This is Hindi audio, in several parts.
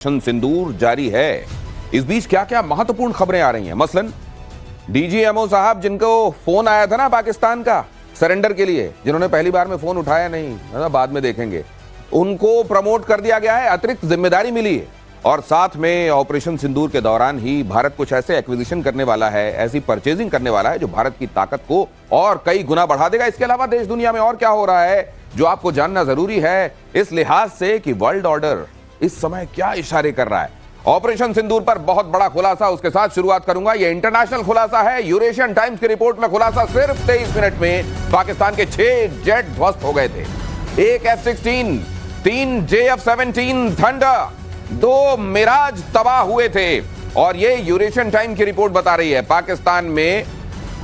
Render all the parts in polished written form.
सिंदूर जारी है। इस बीच क्या क्या महत्वपूर्ण खबरें आ रही हैं। मसलन डीजीएमओ साहब जिनको फोन आया था ना पाकिस्तान का सरेंडर के लिए, जिन्होंने पहली बार में फोन उठाया नहीं, है ना, बाद में देखेंगे, उनको प्रमोट कर दिया गया है, अतिरिक्त जिम्मेदारी मिली है। और साथ में ऑपरेशन सिंदूर के दौरान ही भारत कुछ ऐसे एक्विजिशन करने वाला है, ऐसी परचेजिंग करने वाला है जो भारत की ताकत को और कई गुना बढ़ा देगा। इसके अलावा देश दुनिया में और क्या हो रहा है जो आपको जानना जरूरी है इस लिहाज से कि वर्ल्ड ऑर्डर इस समय क्या इशारे कर रहा है। ऑपरेशन सिंदूर पर बहुत बड़ा खुलासा, उसके साथ शुरुआत करूंगा। यह इंटरनेशनल खुलासा है। यूरेशियन टाइम्स की रिपोर्ट में खुलासा, सिर्फ 23 मिनट में पाकिस्तान के 6 जेट ध्वस्त हो गए थे। एक F-16, 3 JF-17 थंडर, 2 मिराज तबाह हुए थे। और यह यूरेशियन टाइम की रिपोर्ट बता रही है पाकिस्तान में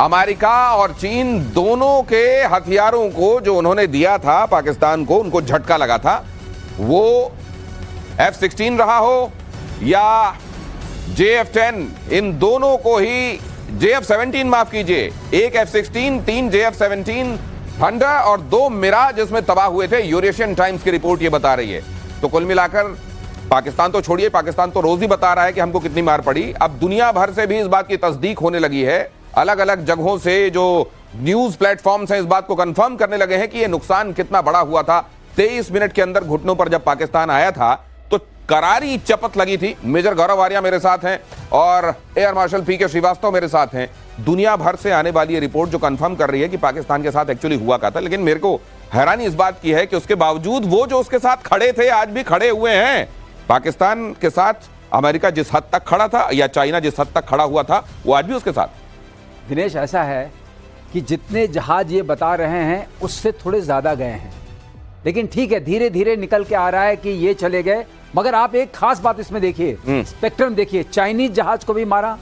अमेरिका और चीन दोनों के हथियारों को जो उन्होंने दिया था पाकिस्तान को, उनको झटका लगा था। वो F-16 रहा हो या JF-10, इन दोनों को ही JF-17 माफ कीजिए, एक F-16, 3 JF-17 थंडर और 2 मिराज इसमें तबाह हुए थे। यूरेशियन टाइम्स की रिपोर्ट ये बता रही है। तो कुल मिलाकर पाकिस्तान तो छोड़िए, पाकिस्तान तो रोज ही बता रहा है कि हमको कितनी मार पड़ी। अब दुनिया भर से भी इस बात की तस्दीक होने लगी है। अलग अलग जगहों से जो न्यूज प्लेटफॉर्म्स हैं इस बात को कंफर्म करने लगे हैं कि यह नुकसान कितना बड़ा हुआ था। 23 मिनट के अंदर घुटनों पर जब पाकिस्तान आया था तो करारी चपत लगी थी। मेजर गौरव आर्या मेरे साथ हैं और एयर मार्शल PK श्रीवास्तव मेरे साथ हैं। दुनिया भर से आने वाली ये रिपोर्ट जो कंफर्म कर रही है कि पाकिस्तान के साथ एक्चुअली हुआ क्या था। लेकिन मेरे को हैरानी इस बात की है कि उसके बावजूद वो जो उसके साथ खड़े थे आज भी खड़े हुए हैं। पाकिस्तान के साथ अमेरिका जिस हद तक खड़ा था या चाइना जिस हद तक खड़ा हुआ था वो आज भी उसके साथ। दिनेश, ऐसा है कि जितने जहाज ये बता रहे हैं उससे थोड़े ज्यादा गए हैं, लेकिन ठीक है, धीरे धीरे निकल के आ रहा है कि ये चले गए। मगर आप एक खास बात इसमें देखिए, स्पेक्ट्रम देखिए, चाइनीज जहाज को भी मारा,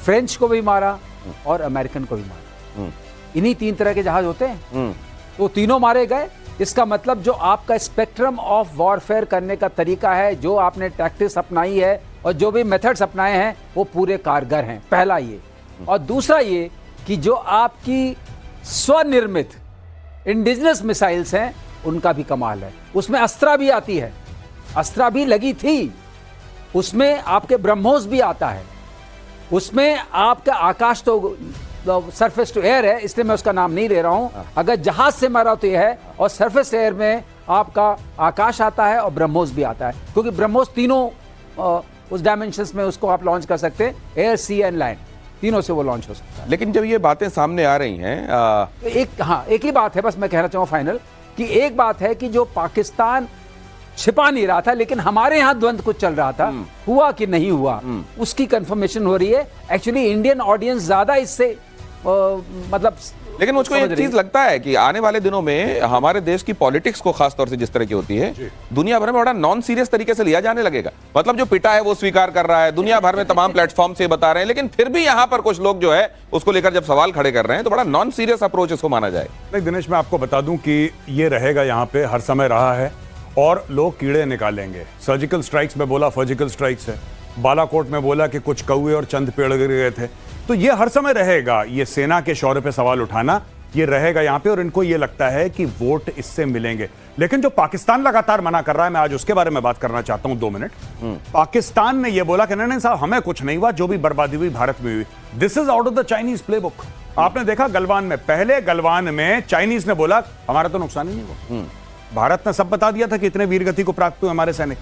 फ्रेंच को भी मारा और अमेरिकन को भी मारा। इन्हीं 3 तरह के जहाज होते हैं, तो तीनों मारे गए। इसका मतलब जो आपका स्पेक्ट्रम ऑफ वॉरफेयर करने का तरीका है, जो आपने टैक्टिक्स अपनाई है और जो भी मेथड्स अपनाए हैं वो पूरे कारगर हैं। पहला ये। और दूसरा ये कि जो आपकी स्वनिर्मित इंडिजिनस मिसाइल्स हैं उनका भी कमाल है। उसमें अस्त्रा भी आती है, अस्त्रा भी लगी थी, उसमें आपके ब्रह्मोस भी आता है, उसमें आपका आकाश तो सरफेस टू एयर है, इसलिए मैं उसका नाम नहीं ले रहा हूं। अगर जहाज से मारा तो यह है, और सरफेस एयर में आपका आकाश आता है और ब्रह्मोस भी आता है, क्योंकि ब्रह्मोस तीनों उस डायमेंशंस में उसको आप लॉन्च कर सकते हैं, एयर, सी एंड लैंड, तीनों से वो लॉन्च हो सकता है। लेकिन जब ये बातें सामने आ रही हैं एक ही बात है, बस मैं कहना चाहूंगा फाइनल, कि एक बात है कि जो पाकिस्तान छिपा नहीं रहा था, लेकिन हमारे यहां द्वंद्व कुछ चल रहा था, हुआ कि नहीं हुआ, उसकी कंफर्मेशन हो रही है। एक्चुअली इंडियन ऑडियंस ज्यादा इससे मतलब, लेकिन मुझको एक चीज लगता है कि आने वाले दिनों में हमारे देश की पॉलिटिक्स को खास तौर से जिस तरह की होती है, दुनिया भर में बड़ा नॉन सीरियस तरीके से लिया जाने लगेगा। मतलब जो पिटा है वो स्वीकार कर रहा है, दुनिया भर में तमाम प्लेटफॉर्म से बता रहे हैं, लेकिन फिर भी यहां पर कुछ लोग जो है उसको लेकर जब सवाल खड़े कर रहे हैं तो बड़ा नॉन सीरियस अप्रोच इसको माना जाए। नहीं दिनेश, मैं आपको बता दूं कि ये रहेगा, यहाँ पे हर समय रहा है और लोग कीड़े निकालेंगे। सर्जिकल स्ट्राइक्स में बोला सर्जिकल स्ट्राइक्स है, बालाकोट में बोला कि कुछ कौवे और चंद पेड़ गिर गए थे। तो ये हर समय रहेगा, ये सेना के शौर्य पे सवाल उठाना ये रहेगा यहाँ पे, और इनको ये लगता है कि वोट इससे मिलेंगे। लेकिन जो पाकिस्तान लगातार मना कर रहा है, मैं आज उसके बारे में बात करना चाहता हूं 2 मिनट। पाकिस्तान ने ये बोला कि नहीं साहब, हमें कुछ नहीं हुआ, जो भी बर्बादी हुई भारत में हुई। This is out of the Chinese playbook. आपने देखा गलवान में, पहले गलवान में चाइनीज ने बोला हमारा तो नुकसान ही नहीं हुआ, भारत ने सब बता दिया था कि इतने वीरगति को प्राप्त हुए हमारे सैनिक,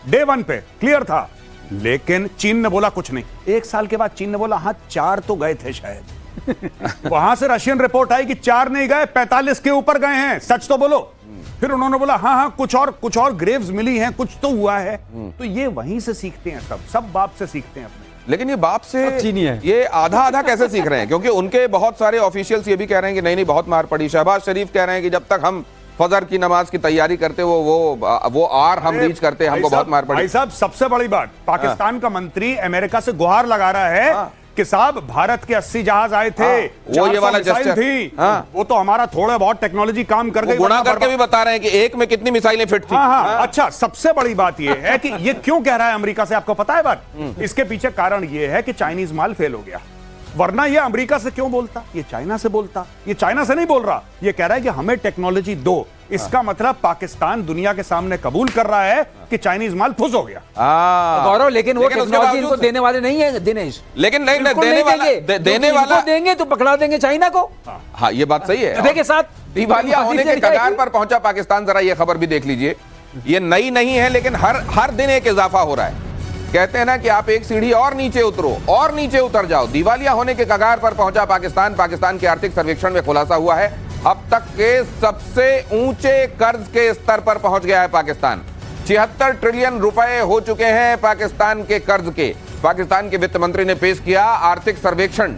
डे 1 पे क्लियर था। लेकिन चीन ने बोला कुछ नहीं। 1 साल के बाद चीन ने बोला हाँ 4 तो गए थे शायद। वहां से रशियन रिपोर्ट आई कि 4 नहीं गए, 45 के ऊपर गए हैं, सच तो बोलो। फिर उन्होंने बोला हाँ हाँ कुछ और ग्रेव्स मिली हैं, कुछ तो हुआ है। तो ये वहीं से सीखते हैं, सब बाप से सीखते हैं अपने। लेकिन ये बाप से ये आधा आधा कैसे सीख रहे हैं? क्योंकि उनके बहुत सारे ऑफिशियल्स ये भी कह रहे हैं कि नहीं बहुत मार पड़ी। शहबाज शरीफ कह रहे हैं कि जब तक हम फजर की नमाज की तैयारी करते वो आर हम रीच करते, हमको बहुत मार पड़ी। भाई साहब, सबसे बड़ी बात, पाकिस्तान का मंत्री अमेरिका से गुहार लगा रहा है कि साहब भारत के 80 जहाज आए थे, वो ये वाला मिसाइल थी, वो तो हमारा थोड़ा बहुत टेक्नोलॉजी काम कर गई। गुणा करके भी बता रहे हैं कि एक में कितनी मिसाइलें फिट थी। अच्छा, सबसे बड़ी बात ये है कि ये क्यों कह रहा है अमेरिका से, आपको पता है बात? इसके पीछे कारण ये है कि चाइनीज माल फेल हो गया। वरना ये अमेरिका से क्यों बोलता, ये चाइना से बोलता। ये चाइना से नहीं बोल रहा, ये कह रहा है कि हमें टेक्नोलॉजी दो। इसका मतलब पाकिस्तान दुनिया के सामने कबूल कर रहा है कि चाइनीज माल फुस हो गया। गौरव, लेकिन वो उसके टेक्नोलॉजी बावजूद इनको देने वाले नहीं है दिनेश। लेकिन नहीं बिल्कुल देने वाला देंगे। देने वाला इनको देंगे तो पकड़ा देंगे चाइना को। हाँ, ये बात सही है। गधे के साथ दिवालिया होने के कगार पर पहुंचा पाकिस्तान। जरा ये खबर भी देख लीजिए, ये नई नहीं है, लेकिन हर दिन एक इजाफा हो रहा है। कहते हैं ना कि आप एक सीढ़ी और नीचे उतरो और नीचे उतर जाओ। दिवालिया होने के कगार पर पहुंचा पाकिस्तान। पाकिस्तान के आर्थिक सर्वेक्षण में खुलासा हुआ है, अब तक के सबसे ऊंचे कर्ज के स्तर पर पहुंच गया है पाकिस्तान। 76 ट्रिलियन रुपए हो चुके हैं पाकिस्तान के कर्ज के। पाकिस्तान के वित्त मंत्री ने पेश किया आर्थिक सर्वेक्षण।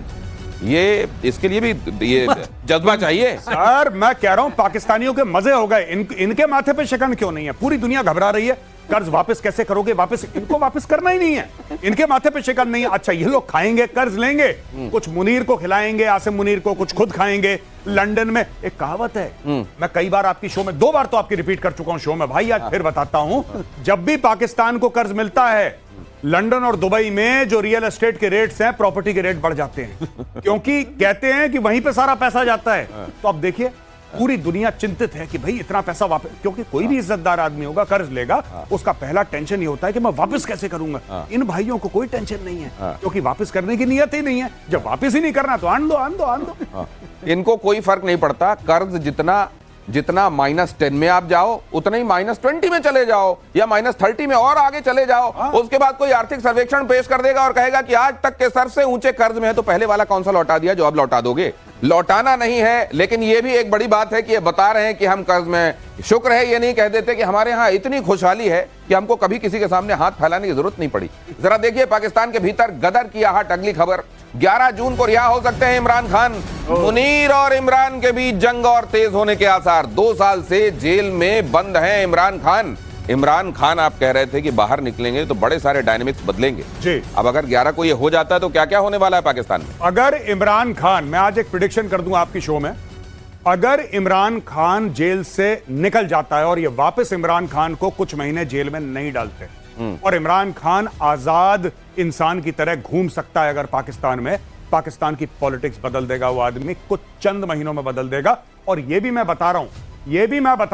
ये इसके लिए भी ये जज्बा चाहिए। सर मैं कह रहा हूं पाकिस्तानियों के मजे हो गए। इनके माथे पे शिकन क्यों नहीं है? पूरी दुनिया घबरा रही है, कर्ज वापस कैसे करोगे, वापस इनको वापस करना ही नहीं है, इनके माथे पे शिकन नहीं है। अच्छा ये लोग खाएंगे, कर्ज लेंगे, कुछ मुनीर को खिलाएंगे, आसिम मुनीर को, कुछ खुद खाएंगे। लंदन में एक कहावत है, मैं कई बार आपकी शो में, 2 बार तो आपकी रिपीट कर चुका हूं शो में भाई, आज फिर बताता हूं। जब भी पाकिस्तान को कर्ज मिलता है, लंदन और दुबई में जो रियल एस्टेट के रेट्स हैं, प्रॉपर्टी के रेट बढ़ जाते हैं, क्योंकि कहते हैं कि वहीं पे सारा पैसा जाता है। तो अब देखिए पूरी दुनिया चिंतित है कि भाई इतना पैसा वापस, क्योंकि कोई भी इज्जतदार आदमी होगा कर्ज लेगा, उसका पहला टेंशन ये होता है कि मैं वापस कैसे करूंगा। इन भाइयों को कोई टेंशन नहीं है, क्योंकि वापस करने की नियत ही नहीं है। जब वापस ही नहीं करना तो आन दो। इनको कोई फर्क नहीं पड़ता, कर्ज जितना -10 में आप जाओ उतना ही -20 में चले जाओ या -30 में और आगे चले जाओ। उसके बाद कोई आर्थिक सर्वेक्षण पेश कर देगा और कहेगा कि आज तक के सर से ऊंचे कर्ज में है, तो पहले वाला कौन सा लौटा दिया जो अब लौटा दोगे? लौटाना नहीं है। लेकिन यह भी एक बड़ी बात है कि ये बता रहे हैं कि हम कर्ज में, शुक्र है ये नहीं कह देते कि हमारे यहां इतनी खुशहाली है कि हमको कभी किसी के सामने हाथ फैलाने की जरूरत नहीं पड़ी। जरा देखिए पाकिस्तान के भीतर गदर की आहट। अगली खबर, 11 जून को रिहा हो सकते हैं इमरान खान। मुनीर और इमरान के बीच जंग और तेज होने के आसार। 2 साल से जेल में बंद हैं इमरान खान। इमरान खान आप कह रहे थे कि बाहर निकलेंगे तो बड़े सारे डायनेमिक्स बदलेंगे जी। अब अगर 11 को ये हो जाता है तो क्या क्या होने वाला है पाकिस्तान में? अगर इमरान खान, मैं आज एक प्रिडिक्शन कर दूं आपकी शो में, अगर इमरान खान जेल से निकल जाता है और ये वापस इमरान खान को कुछ महीने जेल में नहीं डालते और इमरान खान आजाद इंसान की तरह घूम सकता है अगर पाकिस्तान में, पाकिस्तान की पॉलिटिक्स बदल देगा वो आदमी, कुछ चंद महीनों में बदल देगा। और ये भी मैं बता रहा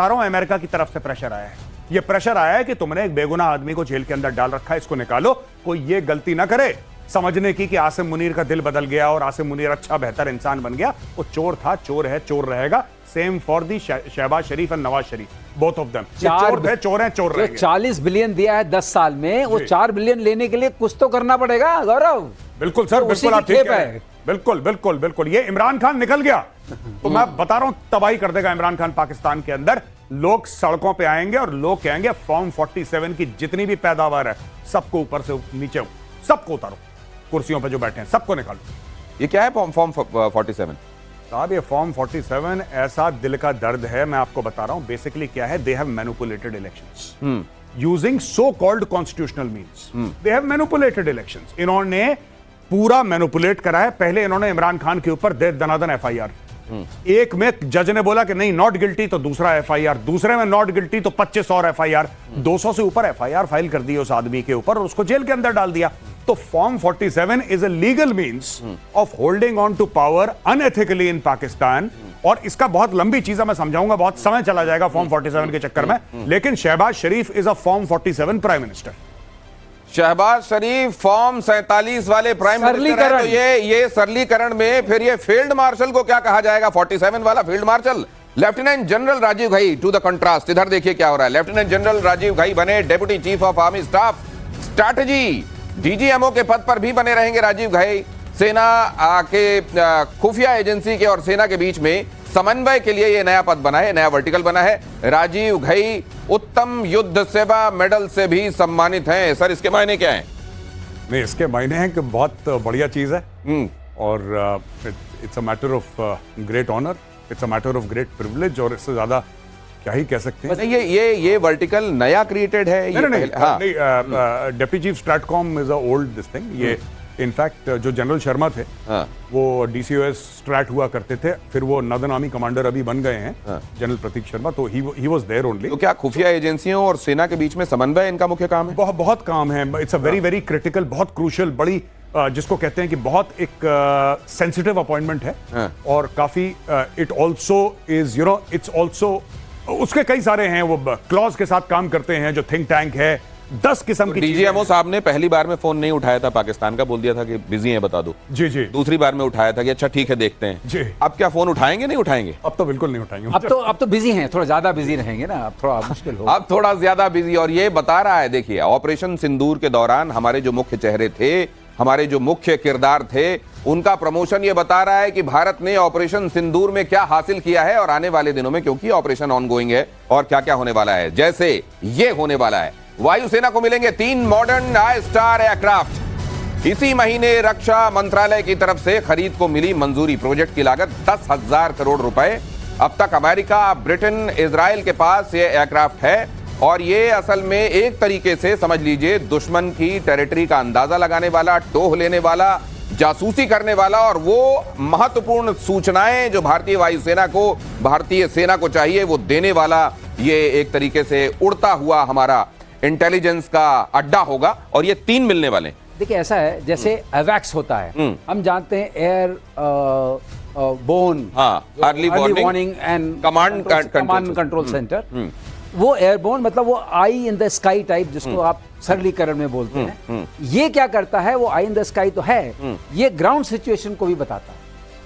हूं अमेरिका की तरफ से प्रेशर आया है। ये प्रेशर आया है कि तुमने एक बेगुनाह आदमी को जेल के अंदर डाल रखा है, इसको निकालो। कोई ये गलती ना करे समझने की कि आसिम मुनीर का दिल बदल गया और आसिम मुनीर अच्छा बेहतर इंसान बन गया। वो चोर था, चोर है, चोर रहेगा। Same for the Shahbaz Sharif and Nawaz Sharif, both of them. चोर थे, चोर हैं, चोर रहेंगे। 40 बिलियन दिया है 10 साल में, वो 4 बिलियन लेने के लिए कुछ तो करना पड़ेगा गौरव। बिल्कुल सर, बिल्कुल आप ठीक है। बिल्कुल ये इमरान खान निकल गया तो मैं बता रहा हूं तबाही कर देगा इमरान खान पाकिस्तान के अंदर। लोग सड़कों पे आएंगे और लोग कहेंगे फॉर्म 47 की जितनी भी पैदावार है सबको ऊपर से नीचे, सबको उतारो, कुर्सियों पे जो बैठे हैं सबको निकालो। ये क्या है फॉर्म 47? साहब ये फॉर्म 47 ऐसा दिल का दर्द है, मैं आपको बता रहा हूं। बेसिकली क्या है, they have manipulated elections using so called constitutional means. They have manipulated elections. इन्होंने पूरा मैनिपुलेट करा है। पहले इन्होंने इमरान खान के ऊपर दे दनादन FIR, एक में जज ने बोला कि नहीं नॉट गिल्टी, तो दूसरा FIR, दूसरे में नॉट गिल्टी तो 25 और FIR, 200 से ऊपर FIR फाइल कर दी उस आदमी के ऊपर और उसको जेल के अंदर डाल दिया। तो form 47 is a legal means of holding on to power unethically in Pakistan. और इसका बहुत लंबी चीज है, मैं समझाऊंगा, बहुत समय चला जाएगा फॉर्म 47 के चक्कर में। लेकिन Shahbaz Sharif is a form 47 prime minister. Shahbaz Sharif form 47 वाले प्राइम मिनिस्टर है, तो ये सरलीकरण में फिर ये फील्ड मार्शल को क्या कहा जाएगा? 47 वाला field marshal lieutenant general Rajiv Ghai. To the contrast, इधर देखिए क्या हो रहा है। लेफ्टिनेंट जनरल राजीव घई बने deputy chief of army staff strategy. DGMO के पद पर भी बने रहेंगे राजीव घई। सेना के खुफिया एजेंसी के और सेना के बीच में समन्वय के लिए यह नया पद बना है, नया वर्टिकल बना है। राजीव घई उत्तम युद्ध सेवा मेडल से भी सम्मानित हैं। सर इसके मायने क्या हैं? नहीं, इसके मायने हैं कि बहुत बढ़िया चीज है और it's a matter of great honour, it's a matter of great privilege, और इससे ज्यादा क्या ही कह सकते हैं। ये वर्टिकल नया क्रिएटेड है? नहीं, deputy chief StratCom is a old this thing. ये इनफैक्ट जो जनरल शर्मा थे वो DCOS स्ट्रैट हुआ करते थे, फिर वो नॉर्दर्न आर्मी कमांडर अभी बन गए हैं जनरल प्रतीक शर्मा, तो ही वाज देयर ओनली। तो क्या खुफिया एजेंसियों और सेना के बीच में समन्वय इनका मुख्य काम है? बहुत काम है। इट्स अ वेरी क्रिटिकल, बहुत क्रूशियल, बड़ी जिसको कहते हैं कि बहुत एक सेंसिटिव अपॉइंटमेंट है हाँ। और काफी it also is it's also उसके कई सारे हैं, वो क्लॉज के साथ काम करते हैं, जो थिंक टैंक है, 10 किस्म की डीजीएमओ साहब ने पहली बार में फोन नहीं उठाया था पाकिस्तान का, बोल दिया था कि बिजी है बता दो। जी जी दूसरी बार में उठाया था कि अच्छा ठीक है देखते हैं। जी। अब क्या फोन उठाएंगे नहीं उठाएंगे? अब तो बिल्कुल नहीं उठाएंगे। अब तो बिजी हैं, थोड़ा ज्यादा बिजी रहेंगे ना, अब थोड़ा मुश्किल होगा। अब थोड़ा ज्यादा बिजी। और ये बता रहा है, देखिए ऑपरेशन सिंदूर के दौरान हमारे जो मुख्य चेहरे थे, हमारे जो मुख्य किरदार थे, उनका प्रमोशन ये बता रहा है कि भारत ने ऑपरेशन सिंदूर में क्या हासिल किया है और आने वाले दिनों में, क्योंकि ऑपरेशन ऑनगोइंग है, और क्या क्या होने वाला है। जैसे ये होने वाला है, वायुसेना को मिलेंगे 3 मॉडर्न आई स्टार एयरक्राफ्ट। इसी महीने रक्षा मंत्रालय की तरफ से खरीद को मिली मंजूरी। प्रोजेक्ट की लागत 10,000 करोड़ रुपए। अब तक अमेरिका, ब्रिटेन, इजराइल के पास ये एयरक्राफ्ट है और ये असल में एक तरीके से समझ लीजिए दुश्मन की टेरिटरी का अंदाजा लगाने वाला, टोह लेने वाला, जासूसी करने वाला और वो महत्वपूर्ण सूचनाएं जो भारतीय वायुसेना को, भारतीय सेना को चाहिए वो देने वाला, ये एक तरीके से उड़ता हुआ हमारा इंटेलिजेंस का अड्डा होगा। और ये 3 मिलने वाले। देखिए ऐसा है, जैसे एवैक्स होता है, हम जानते हैं air bone, early warning and command control centre, वो एयरबोर्न मतलब वो आई इन द स्काई टाइप, जिसको आप सरलीकरण में बोलते हैं। ये क्या करता है, वो आई इन द स्काई तो है, ये ग्राउंड सिचुएशन को भी बताता है।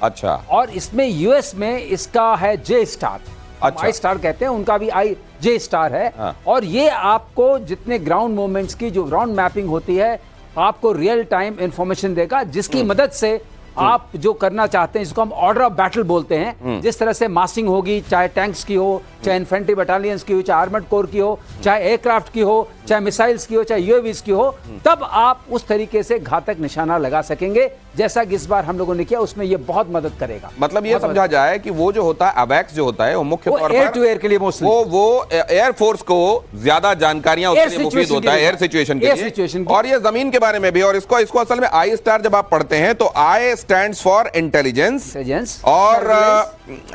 अच्छा। और इसमें यूएस में इसका है जे स्टार, अच्छा। आई स्टार कहते हैं, उनका भी आई जे स्टार है। हाँ। और ये आपको जितने ग्राउंड मूवमेंट्स की जो ग्राउंड मैपिंग होती है, आपको रियल टाइम इंफॉर्मेशन देगा, जिसकी मदद से आप जो करना चाहते हैं, जिसको हम ऑर्डर ऑफ बैटल बोलते हैं, जिस तरह से मासिंग होगी, चाहे टैंक्स की हो, चाहे इन्फेंट्री बटालियंस की हो, चाहे आर्मर्ड कोर की हो, चाहे एयरक्राफ्ट की हो, चाहे मिसाइल्स की हो, चाहे यूएवीज की हो, तब आप उस तरीके से घातक निशाना लगा सकेंगे, जैसा कि इस बार हम लोगों ने किया। उसमें ये बहुत मदद करेगा। मतलब ये समझा जाए कि वो जो होता है अवैक्स जो होता है, वो मुख्य तौर पर एयर टू एयर के लिए मोस्टली वो एयर फोर्स को ज्यादा जानकारियां उसके लिए मुफीद होता है, एयर सिचुएशन के लिए। और ये जमीन के बारे में भी। और इसको असल में आई स्टार जब आप पढ़ते हैं तो आई स्टैंड्स फॉर इंटेलिजेंस और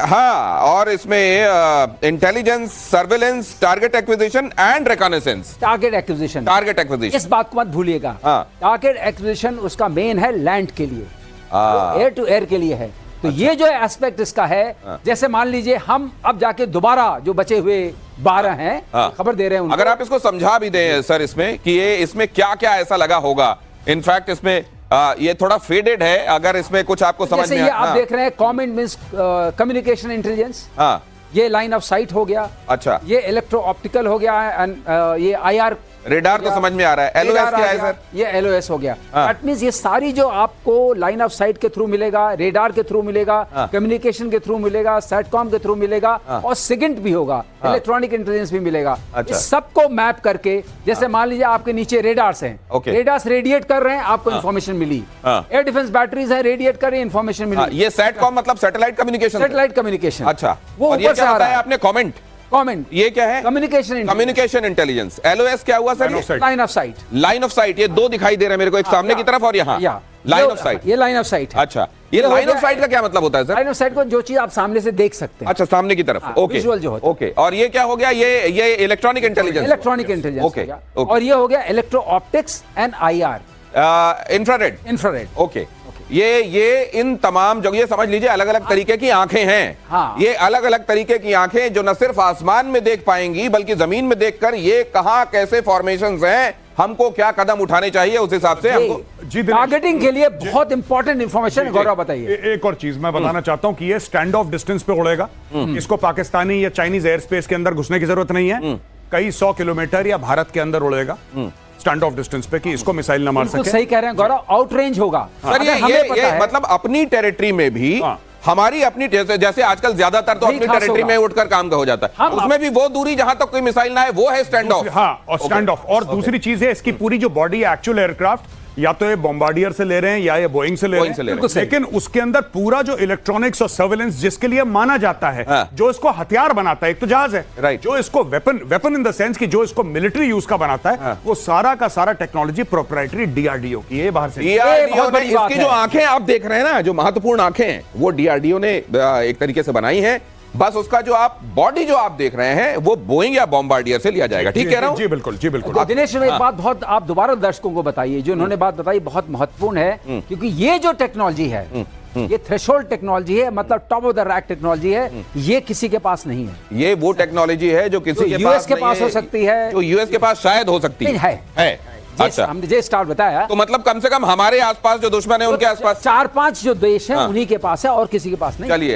हाँ, और इसमें intelligence, surveillance, target acquisition and reconnaissance. Target acquisition, इस बात को मत भूलिएगा। हाँ। टारगेट एक्विजिशन उसका मेन है लैंड के लिए, एयर टू एयर के लिए है। तो ये जो एस्पेक्ट इसका है, जैसे मान लीजिए हम अब जाके दोबारा जो बचे हुए 12 हैं, खबर दे रहे हैं उनको। अगर आप इसको समझा भी दें सर इसमें कि ये इसमें क्या क्या ऐसा लगा होगा। इनफैक्ट इसमें ये थोड़ा फेडेड है, अगर इसमें कुछ आपको समझ में आप देख रहे हैं कमेंट मींस कम्युनिकेशन इंटेलिजेंस, ये लाइन ऑफ साइट हो गया। अच्छा। ये इलेक्ट्रो ऑप्टिकल हो गया है, ये आईआर रेडार तो समझ में आ रहा है। एलओएस क्या है सर? ये एलओएस हो गया। दैट मींस ये सारी जो आपको लाइन ऑफ साइट के थ्रू मिलेगा, रेडार के थ्रू मिलेगा, कम्युनिकेशन के थ्रू मिलेगा, सैटकॉम के थ्रू मिलेगा, और सिगेंट भी होगा, इलेक्ट्रॉनिक इंटेलिजेंस भी मिलेगा। इस सबको मैप करके, जैसे मान लीजिए आपके नीचे रेडार्स हैं, रेडार्स रेडिएट कर रहे हैं, आपको इंफॉर्मेशन मिली। एयर डिफेंस बैटरीज हैं, रेडिएट कर रही है, इंफॉर्मेशन मिली। ये सैटकॉम मतलब सैटेलाइट कम्युनिकेशन। अच्छा। वो ऊपर से आ रहा है। आपने कमेंट, ये क्या है? Communication intelligence. एलओएस क्या हुआ sir? Line of site. Line of site, ये 2 दिखाई दे रहे हैं मेरे को, एक सामने की तरफ और यहाँ लाइन ऑफ साइट। ये लाइन ऑफ साइट है। अच्छा, ये लाइन ऑफ साइट का क्या मतलब होता है सर? लाइन ऑफ साइट को जो चीज आप सामने से देख सकते हैं। अच्छा, सामने की तरफ। ओके, विजुअल जो होता है। ओके। और ये क्या हो गया? ये इलेक्ट्रॉनिक इंटेलिजेंस। ओके। और ये हो गया electro optics and IR, infrared. Okay. ये इन तमाम जगह, ये समझ लीजिए अलग अलग तरीके की आंखें हैं। हाँ। ये अलग अलग तरीके की आंखें जो न सिर्फ आसमान में देख पाएंगी बल्कि जमीन में देखकर ये कहां कैसे फॉर्मेशंस हैं, हमको क्या कदम उठाने चाहिए, उस हिसाब से हमको टारगेटिंग के लिए बहुत इंपॉर्टेंट इंफॉर्मेशन। गौरव बताइए। एक और चीज मैं बताना चाहता हूं कि ये स्टैंड ऑफ डिस्टेंस पे उड़ेगा। इसको पाकिस्तानी या चाइनीज एयर स्पेस के अंदर घुसने की जरूरत नहीं है। कई 100 किलोमीटर या भारत के अंदर उड़ेगा स्टैंड ऑफ डिस्टेंस पे, कि इसको मिसाइल ना मार सके। सही कह रहे हैं गौरव, आउट रेंज होगा। सर ये मतलब अपनी टेरिटरी में भी हमारी अपनी, जैसे आजकल ज्यादातर तो अपनी टेरिटरी में उठकर काम का हो जाता है, उसमें भी वो दूरी जहां तक कोई मिसाइल ना है वो है स्टैंड ऑफ। हाँ, और स्टैंड ऑफ। और दूसरी चीज है, इसकी पूरी जो बॉडी है एक्चुअल एयरक्राफ्ट, या तो ये बॉम्बार्डियर से ले रहे हैं या ये बोइंग से ले रहे हैं, लेकिन उसके अंदर पूरा जो इलेक्ट्रॉनिक्स और सर्विलेंस जिसके लिए माना जाता है, जो इसको हथियार बनाता है, एक तो जहाज है, जो इसको वेपन इन द सेंस की जो इसको मिलिट्री यूज का बनाता है, वो सारा का सारा टेक्नोलॉजी प्रोप्राइटरी डीआरडीओ की है, बाहर से। डीआरडीओ ने इसकी जो आंखें आप देख रहे हैं ना, जो महत्वपूर्ण आंखें हैं, वो डीआरडीओ ने एक तरीके से बनाई है। बस उसका जो आप बॉडी जो आप देख रहे हैं वो बोइंग या बॉम्बार्डियर से लिया जाएगा। ठीक कह रहा हूं? जी बिल्कुल, जी बिल्कुल। तो दिनेश एक बात बहुत आप दोबारा दर्शकों को बताइए, जो उन्होंने बात बताई बहुत महत्वपूर्ण है, क्योंकि ये जो टेक्नोलॉजी है ये थ्रेशोल्ड टेक्नोलॉजी है, मतलब top of the rack technology है, ये किसी के पास नहीं है। ये वो टेक्नोलॉजी है जो किसी के यूएस के नहीं पास है, हो सकती है, जो यूएस के पास शायद हो सकती नहीं है। अच्छा, हमने जे स्टार बताया, तो मतलब कम से कम हमारे आसपास जो दुश्मन है उनके आसपास 4-5 जो देश हैं उन्हीं के पास है और किसी के पास नहीं। चलिए